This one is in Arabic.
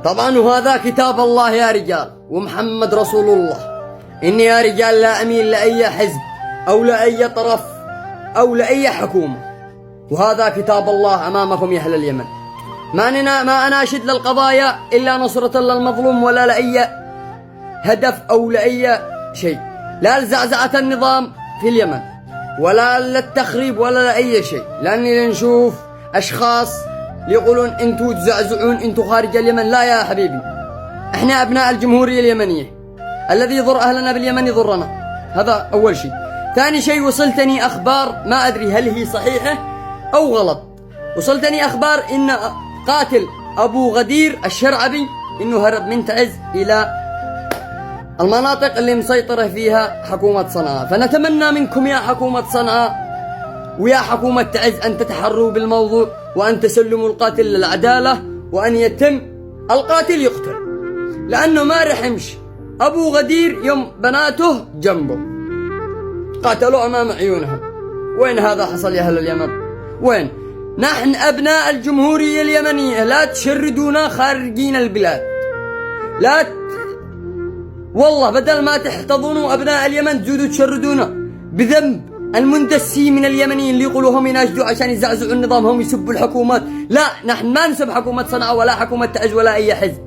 طبعا وهذا كتاب الله يا رجال، ومحمد رسول الله. إني يا رجال لا أميل لأي حزب أو لأي طرف أو لأي حكومة، وهذا كتاب الله أمامكم يا أهل اليمن. ما أناشد للقضايا إلا نصرة للمظلوم، ولا لأي هدف أو لأي شيء، لا لزعزعة النظام في اليمن ولا للتخريب ولا لأي شيء. لأني نشوف أشخاص يقولون أنتوا تزعزعون، أنتوا خارج اليمن. لا يا حبيبي، إحنا أبناء الجمهورية اليمنية، الذي يضر أهلنا باليمن يضرنا. هذا أول شيء. ثاني شيء، وصلتني أخبار ما أدري هل هي صحيحة أو غلط، وصلتني أخبار إن قاتل أبو غدير الشرعبي إنه هرب من تعز إلى المناطق اللي مسيطرة فيها حكومة صنعاء. فنتمنى منكم يا حكومة صنعاء ويا حكومة تعز أن تتحروا بالموضوع، وأن تسلموا القاتل للعدالة، وأن يتم القاتل يقتل، لأنه ما رحمش أبو غدير يوم بناته جنبه قاتلوا أمام عيونهم. وين هذا حصل يا أهل اليمن؟ وين؟ نحن أبناء الجمهورية اليمنية، لا تشردونا خارجين البلاد. والله بدل ما تحتضنوا أبناء اليمن تزودوا تشردونا بذنب المندسي من اليمنيين اللي يقولوا هم يناشدوا عشان يزعزعوا النظام، هم يسبوا الحكومات. لا، نحن ما نسب حكومة صنعاء ولا حكومة تعز ولا أي حزب.